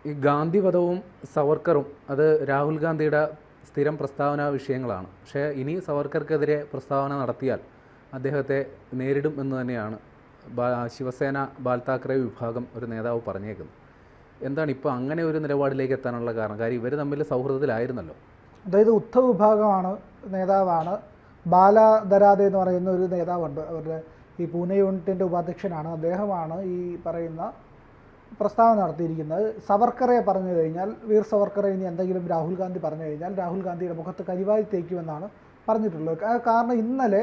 ഈ ഗാന്ധിവധവും സവർക്കറും അത് രാഹുൽ ഗാന്ധിയുടെ സ്ഥിരം പ്രസ്താവന വിഷയങ്ങളാണ്. പക്ഷേ ഇനി സവർക്കർക്കെതിരെ പ്രസ്താവന നടത്തിയാൽ അദ്ദേഹത്തെ നേരിടും എന്ന് തന്നെയാണ് ശിവസേന ബാൽ താക്കറെ വിഭാഗം ഒരു നേതാവ് പറഞ്ഞേക്കുന്നത്. എന്താണ് ഇപ്പോൾ അങ്ങനെ ഒരു നിലപാടിലേക്ക് എത്താനുള്ള കാരണം? കാര്യം ഇവർ തമ്മിൽ സൗഹൃദത്തിലായിരുന്നല്ലോ. അതായത് ഉദ്ധവ് വിഭാഗമാണ് നേതാവാണ്. ബാല ദരാതെ എന്ന് പറയുന്ന ഒരു നേതാവുണ്ട്, അവരുടെ ഈ പൂനെ യൂണിറ്റിൻ്റെ ഉപാധ്യക്ഷനാണ്. അദ്ദേഹമാണ് ഈ പറയുന്ന പ്രസ്താവന നടത്തിയിരിക്കുന്നത്. സവർക്കറെ പറഞ്ഞു കഴിഞ്ഞാൽ, വീർ സവർക്കറെ ഇനി എന്തെങ്കിലും രാഹുൽ ഗാന്ധി പറഞ്ഞു കഴിഞ്ഞാൽ രാഹുൽ ഗാന്ധിയുടെ മുഖത്ത് കരിവാരി തേക്കുമെന്നാണ് പറഞ്ഞിട്ടുള്ളത്. കാരണം ഇന്നലെ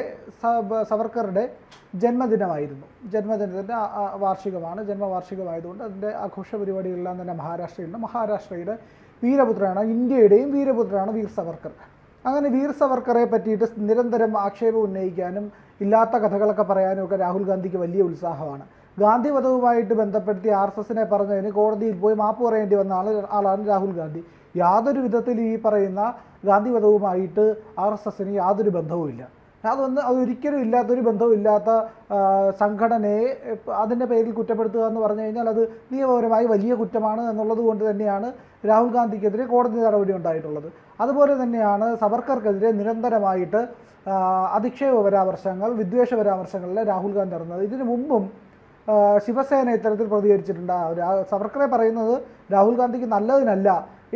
സവർക്കറുടെ ജന്മദിനമായിരുന്നു. ജന്മദിനത്തിൻ്റെ വാർഷികമാണ്. ജന്മവാർഷികമായതുകൊണ്ട് അതിൻ്റെ ആഘോഷ പരിപാടികളെല്ലാം തന്നെ മഹാരാഷ്ട്രയിലുണ്ട്. മഹാരാഷ്ട്രയുടെ വീരപുത്രനാണ്, ഇന്ത്യയുടെയും വീരപുത്രനാണ് വീർ സവർക്കർ. അങ്ങനെ വീർ സവർക്കറെ പറ്റിയിട്ട് നിരന്തരം ആക്ഷേപം ഉന്നയിക്കാനും ഇല്ലാത്ത കഥകളൊക്കെ പറയാനും ഒക്കെ രാഹുൽ ഗാന്ധിക്ക് വലിയ ഉത്സാഹമാണ്. ഗാന്ധിവധവുമായിട്ട് ബന്ധപ്പെടുത്തി RSSനെ പറഞ്ഞതിന് കോടതിയിൽ പോയി മാപ്പ് പറയേണ്ടി വന്ന ആളാണ് രാഹുൽ ഗാന്ധി. യാതൊരു വിധത്തിൽ ഈ പറയുന്ന ഗാന്ധിവധവുമായിട്ട് RSSന് യാതൊരു ബന്ധവുമില്ല. അതൊരിക്കലും ഇല്ലാത്തൊരു ബന്ധവുമില്ലാത്ത സംഘടനയെ അതിൻ്റെ പേരിൽ കുറ്റപ്പെടുത്തുക എന്ന് പറഞ്ഞു കഴിഞ്ഞാൽ അത് നിയമപരമായി വലിയ കുറ്റമാണ് എന്നുള്ളത് കൊണ്ട് തന്നെയാണ് രാഹുൽ ഗാന്ധിക്കെതിരെ കോടതി നടപടി ഉണ്ടായിട്ടുള്ളത്. അതുപോലെ തന്നെയാണ് സവർക്കർക്കെതിരെ നിരന്തരമായിട്ട് അധിക്ഷേപ പരാമർശങ്ങൾ, വിദ്വേഷ പരാമർശങ്ങളിൽ രാഹുൽ ഗാന്ധി നടന്നത്. ഇതിനു മുമ്പും ശിവസേന ഇത്തരത്തിൽ പ്രതികരിച്ചിട്ടുണ്ട്. സവർക്കറെ പറയുന്നത് രാഹുൽ ഗാന്ധിക്ക് നല്ലതിനല്ല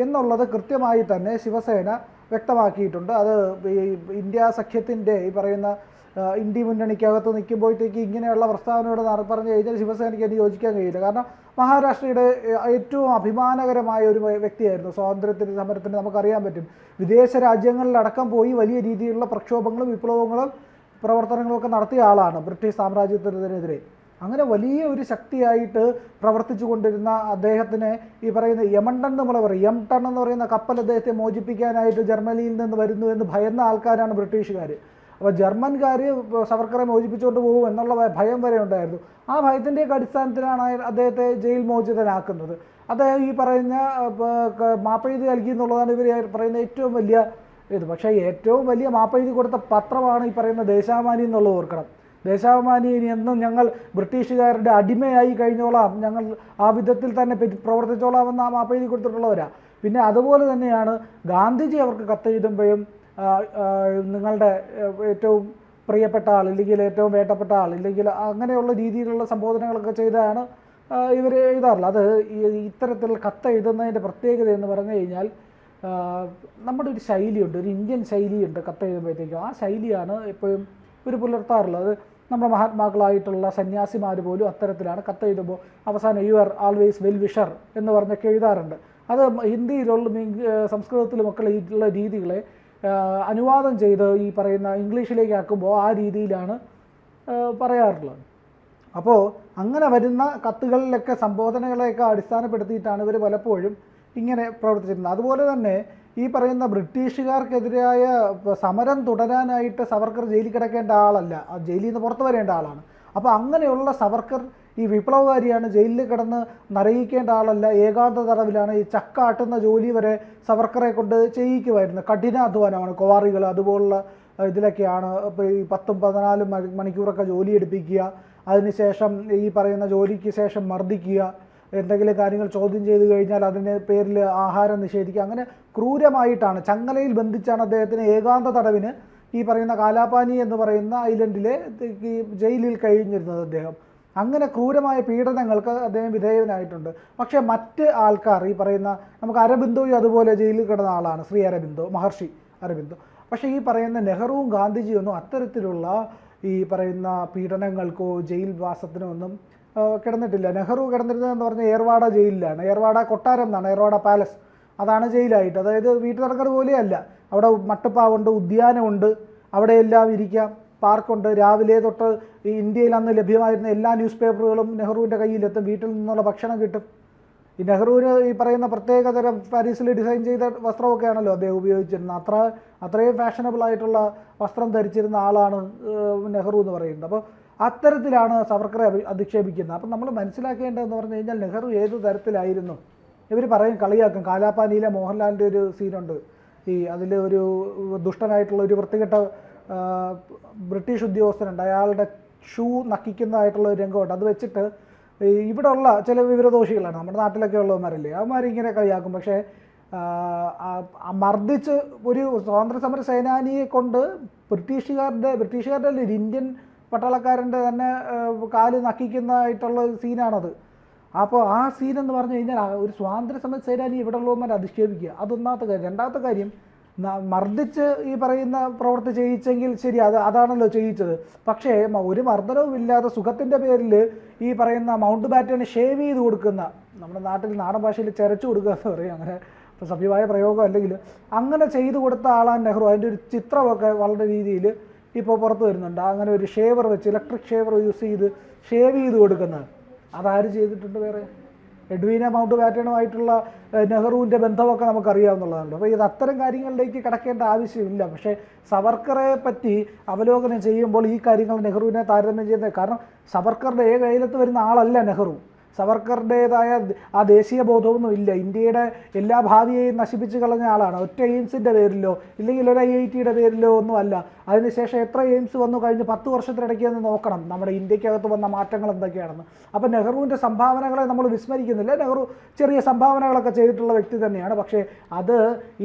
എന്നുള്ളത് കൃത്യമായി തന്നെ ശിവസേന വ്യക്തമാക്കിയിട്ടുണ്ട്. അത് ഈ ഇന്ത്യ സഖ്യത്തിൻ്റെ ഈ പറയുന്ന ഇന്ത്യ മുന്നണിക്കകത്ത് നിൽക്കുമ്പോഴത്തേക്ക് ഇങ്ങനെയുള്ള പ്രസ്താവനയോട് പറഞ്ഞു കഴിഞ്ഞാൽ ശിവസേനയ്ക്ക് അത് യോജിക്കാൻ കഴിയില്ല. കാരണം മഹാരാഷ്ട്രയുടെ ഏറ്റവും അഭിമാനകരമായ ഒരു വ്യക്തിയായിരുന്നു. സ്വാതന്ത്ര്യത്തിന് സമരത്തിന് നമുക്കറിയാൻ പറ്റും. വിദേശ രാജ്യങ്ങളിലടക്കം പോയി വലിയ രീതിയിലുള്ള പ്രക്ഷോഭങ്ങളും വിപ്ലവങ്ങളും പ്രവർത്തനങ്ങളും ഒക്കെ നടത്തിയ ആളാണ് ബ്രിട്ടീഷ് സാമ്രാജ്യത്തിനെതിരെ. അങ്ങനെ വലിയ ഒരു ശക്തിയായിട്ട് പ്രവർത്തിച്ചു കൊണ്ടിരുന്ന അദ്ദേഹത്തിന് ഈ പറയുന്ന യമണ്ടൻ നമ്മൾ പറയും, യമണ്ടൻ എന്ന് പറയുന്ന കപ്പൽ അദ്ദേഹത്തെ മോചിപ്പിക്കാനായിട്ട് ജർമ്മനിയിൽ നിന്ന് വരുന്നു എന്ന് ഭയന്ന ആൾക്കാരാണ് ബ്രിട്ടീഷുകാർ. അപ്പോൾ ജർമ്മൻകാർ സവർക്കറെ മോചിപ്പിച്ചുകൊണ്ട് പോകും എന്നുള്ള ഭയം വരെ ഉണ്ടായിരുന്നു. ആ ഭയത്തിൻ്റെയൊക്കെ അടിസ്ഥാനത്തിലാണ് അദ്ദേഹത്തെ ജയിൽ മോചിതനാക്കുന്നത്. അദ്ദേഹം ഈ പറയുന്ന മാപ്പെഴുതി നൽകി എന്നുള്ളതാണ് ഇവർ പറയുന്ന ഏറ്റവും വലിയ ഇത്. പക്ഷേ ഏറ്റവും വലിയ മാപ്പെഴുതി കൊടുത്ത പത്രമാണ് ഈ പറയുന്ന ദേശാഭിമാനി എന്നുള്ളത് ഓർക്കണം. ദേശാഭിമാനി ഇനി എന്നും ഞങ്ങൾ ബ്രിട്ടീഷുകാരുടെ അടിമയായി കഴിഞ്ഞോളാം, ഞങ്ങൾ ആ വിധത്തിൽ തന്നെ പ്രവർത്തിച്ചോളാം എന്ന് ആ മാപ്പെഴുതി കൊടുത്തിട്ടുള്ളവരാണ്. പിന്നെ അതുപോലെ തന്നെയാണ് ഗാന്ധിജി അവർക്ക് കത്തെഴുതുമ്പോഴും നിങ്ങളുടെ ഏറ്റവും പ്രിയപ്പെട്ട ആൾ, ഇല്ലെങ്കിൽ ഏറ്റവും വേണ്ടപ്പെട്ട ആൾ, ഇല്ലെങ്കിൽ അങ്ങനെയുള്ള രീതിയിലുള്ള സംബോധനകളൊക്കെ ചെയ്താണ് ഇവർ എഴുതാറുള്ളത്. അത് ഇത്തരത്തിൽ കത്തെഴുതുന്നതിൻ്റെ പ്രത്യേകത എന്ന് പറഞ്ഞു കഴിഞ്ഞാൽ നമ്മുടെ ഒരു ശൈലിയുണ്ട്, ഒരു ഇന്ത്യൻ ശൈലിയുണ്ട് കത്തെഴുതുമ്പോഴത്തേക്കും. ആ ശൈലിയാണ് എപ്പോഴും ഇവർ പുലർത്താറുള്ളത്. നമ്മുടെ മഹാത്മാക്കളായിട്ടുള്ള സന്യാസിമാർ പോലും അത്തരത്തിലാണ് കത്തെഴുതുമ്പോൾ അവസാനം you are always well wisher എന്ന് പറഞ്ഞൊക്കെ എഴുതാറുണ്ട്. അത് ഹിന്ദിയിലുള്ള സംസ്കൃതത്തിലുമൊക്കെ ഉള്ള രീതികളെ അനുവാദം ചെയ്ത് ഈ പറയുന്ന ഇംഗ്ലീഷിലേക്ക് ആക്കുമ്പോൾ ആ രീതിയിലാണ് പറയാറുള്ളത്. അപ്പോൾ അങ്ങനെ വരുന്ന കത്തുകളിലൊക്കെ സംബോധനകളെയൊക്കെ അടിസ്ഥാനപ്പെടുത്തിയിട്ടാണ് ഇവർ പലപ്പോഴും ഇങ്ങനെ പ്രവർത്തിച്ചിരുന്നത്. അതുപോലെ തന്നെ ഈ പറയുന്ന ബ്രിട്ടീഷുകാർക്കെതിരായ സമരം തുടരാനായിട്ട് സവർക്കർ ജയിലിൽ കിടക്കേണ്ട ആളല്ല, ആ ജയിലിൽ നിന്ന് പുറത്തു വരേണ്ട ആളാണ്. അപ്പോൾ അങ്ങനെയുള്ള സവർക്കർ ഈ വിപ്ലവകാരിയാണ്, ജയിലിൽ കിടന്ന് നരയിക്കേണ്ട ആളല്ല, ഏകാന്ത തടവിലാണ്. ഈ ചക്കാട്ടുന്ന ജോലി വരെ സവർക്കറെ കൊണ്ട് ചെയ്യിക്കുമായിരുന്നു. കഠിനാധ്വാനമാണ്, ക്വാറികൾ അതുപോലുള്ള ഇതിലൊക്കെയാണ് ഇപ്പോൾ ഈ 10-14 മണിക്കൂറൊക്കെ ജോലി എടുപ്പിക്കുക, അതിനുശേഷം ഈ പറയുന്ന ജോലിക്ക് ശേഷം മർദ്ദിക്കുക, എന്തെങ്കിലും കാര്യങ്ങൾ ചോദ്യം ചെയ്തു കഴിഞ്ഞാൽ അതിന് പേരിൽ ആഹാരം നിഷേധിക്കുക. അങ്ങനെ ക്രൂരമായിട്ടാണ് ചങ്ങലയിൽ ബന്ധിച്ചാണ് അദ്ദേഹത്തിന് ഏകാന്ത തടവിന് ഈ പറയുന്ന കാലാപാനി എന്ന് പറയുന്ന ഐലൻഡിലെ ഈ ജയിലിൽ കഴിഞ്ഞിരുന്നത് അദ്ദേഹം. അങ്ങനെ ക്രൂരമായ പീഡനങ്ങൾക്ക് അദ്ദേഹം വിധേയനായിട്ടുണ്ട്. പക്ഷേ മറ്റ് ആൾക്കാർ ഈ പറയുന്ന നമുക്ക് അരബിന്ദോയും അതുപോലെ ജയിലിൽ കിടന്ന ആളാണ്, ശ്രീ അരബിന്ദോ, മഹർഷി അരബിന്ദോ. പക്ഷേ ഈ പറയുന്ന നെഹ്റുവും ഗാന്ധിജിയൊന്നും അത്തരത്തിലുള്ള ഈ പറയുന്ന പീഡനങ്ങൾക്കോ ജയിൽ വാസത്തിനോ ഒന്നും കിടന്നിട്ടില്ല. നെഹ്റു കിടന്നിരുന്നതെന്ന് പറഞ്ഞാൽ ഏർവാഡ ജയിലിലാണ്. ഏർവാഡ കൊട്ടാരം എന്നാണ്, ഏർവാഡ പാലസ്, അതാണ് ജയിലായിട്ട്. അതായത് വീട്ടിൽ നടക്കുന്നത് പോലെയല്ല. അവിടെ മട്ടുപ്പാവുണ്ട്, ഉദ്യാനമുണ്ട്, അവിടെയെല്ലാം ഇരിക്കാം, പാർക്കുണ്ട്. രാവിലെ തൊട്ട് ഈ ഇന്ത്യയിൽ അന്ന് ലഭ്യമായിരുന്ന എല്ലാ ന്യൂസ് പേപ്പറുകളും നെഹ്റുവിൻ്റെ കയ്യിലെത്തും, വീട്ടിൽ നിന്നുള്ള ഭക്ഷണം കിട്ടും. ഈ നെഹ്റുവിന് ഈ പറയുന്ന പ്രത്യേകതരം പാരീസിൽ ഡിസൈൻ ചെയ്ത വസ്ത്രമൊക്കെയാണല്ലോ അദ്ദേഹം ഉപയോഗിച്ചിരുന്നത്. അത്രയും ഫാഷനബിൾ ആയിട്ടുള്ള വസ്ത്രം ധരിച്ചിരുന്ന ആളാണ് നെഹ്റു എന്ന് പറയുന്നത്. അപ്പോൾ അത്തരത്തിലാണ് സവർക്കറെ അധിക്ഷേപിക്കുന്നത്. അപ്പം നമ്മൾ മനസ്സിലാക്കേണ്ടതെന്ന് പറഞ്ഞു കഴിഞ്ഞാൽ നെഹ്റു ഏത് തരത്തിലായിരുന്നു. ഇവർ പറയും, കളിയാക്കും. കാലാപാനിയിലെ മോഹൻലാലിൻ്റെ ഒരു സീനുണ്ട്, ഈ അതിൽ ഒരു ദുഷ്ടനായിട്ടുള്ള ഒരു വൃത്തികെട്ട ബ്രിട്ടീഷ് ഉദ്യോഗസ്ഥനുണ്ട്, അയാളുടെ ഷൂ നക്കിക്കുന്നതായിട്ടുള്ള ഒരു രംഗമുണ്ട്. അത് വെച്ചിട്ട് ഇവിടെയുള്ള ചില വിവരദോഷികളാണ്, നമ്മുടെ നാട്ടിലൊക്കെ ഉള്ളവന്മാരല്ലേ, അവന്മാരിങ്ങനെ കളിയാക്കും. പക്ഷേ മർദ്ദിച്ച് ഒരു സ്വാതന്ത്ര്യ സമര സേനാനിയെ കൊണ്ട് ബ്രിട്ടീഷുകാരുടെ ഒരു ഇന്ത്യൻ പട്ടാളക്കാരൻ്റെ തന്നെ കാല് നക്കിക്കുന്നതായിട്ടുള്ള സീനാണത്. അപ്പോൾ ആ സീനെന്ന് പറഞ്ഞു കഴിഞ്ഞാൽ ഒരു സ്വാതന്ത്ര്യ സമര സേനാനി ഇവിടെ ഉള്ളവന്മാരെ അധിക്ഷേപിക്കുക, അതൊന്നാമത്തെ കാര്യം. രണ്ടാമത്തെ കാര്യം, മർദ്ദിച്ച് ഈ പറയുന്ന പ്രവൃത്തി ചെയ്യിച്ചെങ്കിൽ ശരി, അതാണല്ലോ ചെയ്യിച്ചത്. പക്ഷേ ഒരു മർദ്ദനവും ഇല്ലാതെ സുഖത്തിൻ്റെ പേരിൽ ഈ പറയുന്ന മൗണ്ട് ബാറ്റന് ഷേവ് ചെയ്ത് കൊടുക്കുന്ന, നമ്മുടെ നാട്ടിൽ നാടൻ ഭാഷയിൽ ചിരച്ചു കൊടുക്കുക എന്ന് പറയും, അങ്ങനെ സഭ്യമായ പ്രയോഗം അല്ലെങ്കിൽ അങ്ങനെ ചെയ്തു കൊടുത്ത ആളാണ് നെഹ്റു. അതിൻ്റെ ഒരു ചിത്രമൊക്കെ വളരെ രീതിയിൽ ഇപ്പോൾ പുറത്ത് വരുന്നുണ്ട്. അങ്ങനെ ഒരു ഷേവർ വെച്ച്, ഇലക്ട്രിക് ഷേവർ യൂസ് ചെയ്ത് ഷേവ് ചെയ്ത് കൊടുക്കുന്നത് അതാര് ചെയ്തിട്ടുണ്ട്? വേറെ എഡ്വീന മൗണ്ട് ബാറ്റനുമായിട്ടുള്ള നെഹ്റുവിൻ്റെ ബന്ധമൊക്കെ നമുക്കറിയാവുന്നതാണ്. അപ്പോൾ ഇത് അത്തരം കാര്യങ്ങളിലേക്ക് കിടക്കേണ്ട ആവശ്യമില്ല. പക്ഷേ സവർക്കറെ പറ്റി അവലോകനം ചെയ്യുമ്പോൾ ഈ കാര്യങ്ങൾ നെഹ്റുവിനെ താരതമ്യം ചെയ്യുന്നത്, കാരണം സവർക്കറുടെ കയ്യിലത്ത് വരുന്ന ആളല്ല നെഹ്റു. സവർക്കറുടേതായ ആ ദേശീയ ബോധമൊന്നും ഇല്ല. ഇന്ത്യയുടെ എല്ലാ ഭാവിയെയും നശിപ്പിച്ച് കളഞ്ഞ ആളാണ്. ഒറ്റ എയിംസിൻ്റെ പേരിലോ ഇല്ലെങ്കിൽ ഒരു IITയുടെ പേരിലോ ഒന്നും അല്ല. അതിനുശേഷം എത്ര എയിംസ് വന്നു കഴിഞ്ഞ് 10 വർഷത്തിനിടയ്ക്ക് ഒന്ന് നോക്കണം നമ്മുടെ ഇന്ത്യക്കകത്ത് വന്ന മാറ്റങ്ങൾ എന്തൊക്കെയാണെന്ന്. അപ്പോൾ നെഹ്റുവിൻ്റെ സംഭാവനകളെ നമ്മൾ വിസ്മരിക്കുന്നില്ല. നെഹ്റു ചെറിയ സംഭാവനകളൊക്കെ ചെയ്തിട്ടുള്ള വ്യക്തി തന്നെയാണ്. പക്ഷേ അത്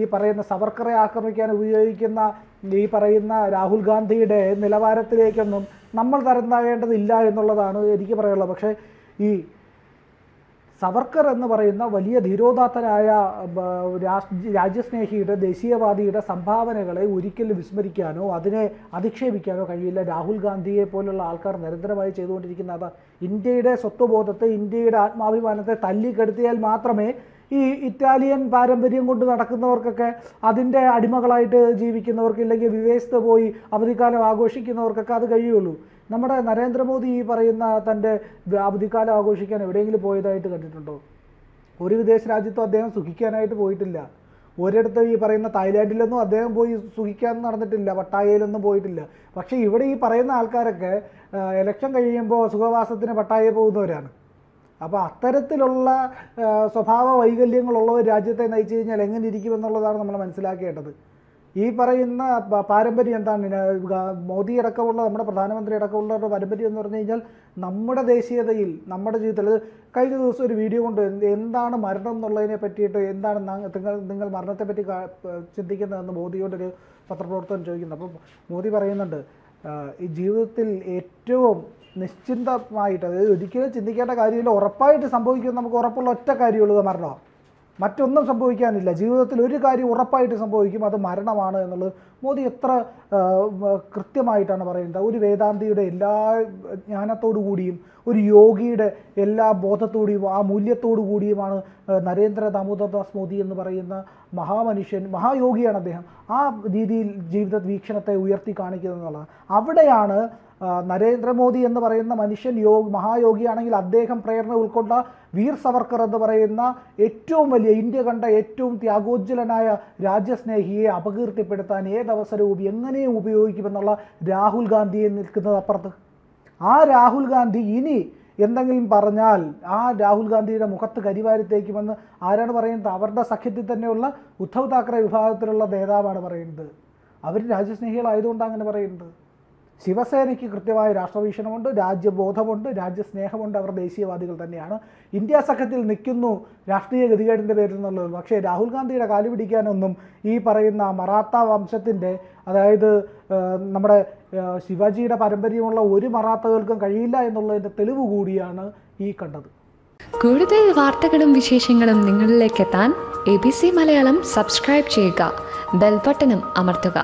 ഈ പറയുന്ന സവർക്കറെ ആക്രമിക്കാൻ ഉപയോഗിക്കുന്ന ഈ പറയുന്ന രാഹുൽ ഗാന്ധിയുടെ നിലവാരത്തിലേക്കൊന്നും നമ്മൾ തരം താഴേണ്ടതില്ല എന്നുള്ളതാണ് എനിക്ക് പറയാനുള്ളത്. പക്ഷേ ഈ സവർക്കർ എന്ന് പറയുന്ന വലിയ ധീരോദാത്തനായ രാജ്യസ്നേഹിയുടെ, ദേശീയവാദിയുടെ സംഭാവനകളെ ഒരിക്കലും വിസ്മരിക്കാനോ അതിനെ അധിക്ഷേപിക്കാനോ കഴിയില്ല. രാഹുൽ ഗാന്ധിയെ പോലുള്ള ആൾക്കാർ നിരന്തരമായി ചെയ്തുകൊണ്ടിരിക്കുന്ന അത് ഇന്ത്യയുടെ സ്വത്വബോധത്തെ, ഇന്ത്യയുടെ ആത്മാഭിമാനത്തെ തല്ലിക്കെടുത്തിയാൽ മാത്രമേ ഈ ഇറ്റാലിയൻ പാരമ്പര്യം കൊണ്ട് നടക്കുന്നവർക്കൊക്കെ, അതിൻ്റെ അടിമകളായിട്ട് ജീവിക്കുന്നവർക്ക്, ഇല്ലെങ്കിൽ വിദേശത്ത് പോയി അവധിക്കാലം ആഘോഷിക്കുന്നവർക്കൊക്കെ അത് കഴിയുള്ളൂ. നമ്മുടെ നരേന്ദ്രമോദി ഈ പറയുന്ന തൻ്റെ അവധിക്കാലം ആഘോഷിക്കാൻ എവിടെയെങ്കിലും പോയതായിട്ട് കണ്ടിട്ടുണ്ടോ? ഒരു വിദേശ രാജ്യത്തും അദ്ദേഹം സുഖിക്കാനായിട്ട് പോയിട്ടില്ല. ഒരിടത്തും ഈ പറയുന്ന തായ്ലാൻഡിലൊന്നും അദ്ദേഹം പോയി സുഖിക്കാൻ നടന്നിട്ടില്ല, പട്ടായയിലൊന്നും പോയിട്ടില്ല. പക്ഷേ ഇവിടെ ഈ പറയുന്ന ആൾക്കാരൊക്കെ ഇലക്ഷൻ കഴിയുമ്പോൾ സുഖവാസത്തിന് പട്ടായയിൽ പോകുന്നവരാണ്. അപ്പോൾ അത്തരത്തിലുള്ള സ്വഭാവ വൈകല്യങ്ങളുള്ള ഒരു രാജ്യത്തെ നയിച്ചു കഴിഞ്ഞാൽ എങ്ങനെ ഇരിക്കുമെന്നുള്ളതാണ് നമ്മൾ മനസ്സിലാക്കേണ്ടത്. ഈ പറയുന്ന പാരമ്പര്യം എന്താണ്? മോദി അടക്കമുള്ള നമ്മുടെ പ്രധാനമന്ത്രി അടക്കമുള്ളവരുടെ പാരമ്പര്യം എന്ന് പറഞ്ഞു കഴിഞ്ഞാൽ നമ്മുടെ ദേശീയതയിൽ, നമ്മുടെ ജീവിതത്തിൽ കഴിഞ്ഞ ദിവസം ഒരു വീഡിയോ കൊണ്ട് എന്താണ് മരണം എന്നുള്ളതിനെ പറ്റിയിട്ട്, എന്താണ് നിങ്ങൾ മരണത്തെപ്പറ്റി ചിന്തിക്കുന്നതെന്ന് മോദിയോടൊരു പത്രപ്രവർത്തകൻ ചോദിക്കുന്നു. അപ്പോൾ മോദി പറയുന്നുണ്ട്, ഈ ജീവിതത്തിൽ ഏറ്റവും നിശ്ചിന്തമായിട്ട്, അതായത് ഒരിക്കലും ചിന്തിക്കേണ്ട കാര്യമില്ല, ഉറപ്പായിട്ട് സംഭവിക്കുമെന്ന് നമുക്ക് ഉറപ്പുള്ള ഒറ്റ കാര്യമുള്ളത് മരണമാണ്. മറ്റൊന്നും സംഭവിക്കാനില്ല. ജീവിതത്തിൽ ഒരു കാര്യം ഉറപ്പായിട്ട് സംഭവിക്കും, അത് മരണമാണ് എന്നുള്ളത് മോദി എത്ര കൃത്യമായിട്ടാണ് പറയുന്നത്. ഒരു വേദാന്തിയുടെ എല്ലാ ജ്ഞാനത്തോടു കൂടിയും, ഒരു യോഗിയുടെ എല്ലാ ബോധത്തോടുകൂടിയും, ആ മൂല്യത്തോടു കൂടിയുമാണ് നരേന്ദ്ര ദാമോദർദാസ് മോദി എന്ന് പറയുന്ന മഹാമനുഷ്യൻ, മഹായോഗിയാണ് അദ്ദേഹം. ആ രീതിയിൽ ജീവിത വീക്ഷണത്തെ ഉയർത്തി കാണിക്കുന്നത് എന്നുള്ളതാണ്. അവിടെയാണ് നരേന്ദ്രമോദി എന്ന് പറയുന്ന മനുഷ്യൻ മഹായോഗിയാണെങ്കിൽ അദ്ദേഹം പ്രേരണ ഉൾക്കൊണ്ട വീർ സവർക്കർ എന്ന് പറയുന്ന ഏറ്റവും വലിയ, ഇന്ത്യ കണ്ട ഏറ്റവും ത്യാഗോജ്വലനായ രാജ്യസ്നേഹിയെ അപകീർത്തിപ്പെടുത്താൻ ഏതവസരവും എങ്ങനെയും ഉപയോഗിക്കുമെന്നുള്ള രാഹുൽ ഗാന്ധിയെ നിൽക്കുന്നത് അപ്പുറത്ത്. ആ രാഹുൽ ഗാന്ധി ഇനി എന്തെങ്കിലും പറഞ്ഞാൽ ആ രാഹുൽ ഗാന്ധിയുടെ മുഖത്ത് കരിവാരിത്തേക്കുമെന്ന് ആരാണ് പറയുന്നത്? അവരുടെ സഖ്യത്തിൽ തന്നെയുള്ള ഉദ്ധവ് താക്കറെ വിഭാഗത്തിലുള്ള നേതാവാണ് പറയുന്നത്. അവർ രാജ്യസ്നേഹികളായതുകൊണ്ടാണ് അങ്ങനെ പറയുന്നത്. ശിവസേനയ്ക്ക് കൃത്യമായ രാഷ്ട്രവീക്ഷണമുണ്ട്, രാജ്യബോധമുണ്ട്, രാജ്യസ്നേഹമുണ്ട്. അവർ ദേശീയവാദികൾ തന്നെയാണ്. ഇന്ത്യ സഖ്യത്തിൽ നിൽക്കുന്നു രാഷ്ട്രീയ ഗതികേടിൻ്റെ പേരിൽ എന്നുള്ളത്. പക്ഷേ രാഹുൽ ഗാന്ധിയുടെ കാലു പിടിക്കാനൊന്നും ഈ പറയുന്ന മറാത്ത വംശത്തിൻ്റെ, അതായത് നമ്മുടെ ശിവാജിയുടെ പാരമ്പര്യമുള്ള ഒരു മറാത്തകൾക്കും കഴിയില്ല എന്നുള്ളതിൻ്റെ തെളിവ് കൂടിയാണ് ഈ കണ്ടത്. കൂടുതൽ വാർത്തകളും വിശേഷങ്ങളും നിങ്ങളിലേക്ക് എത്താൻ ABC മലയാളം സബ്സ്ക്രൈബ് ചെയ്യുക, ബെൽ ബട്ടണും അമർത്തുക.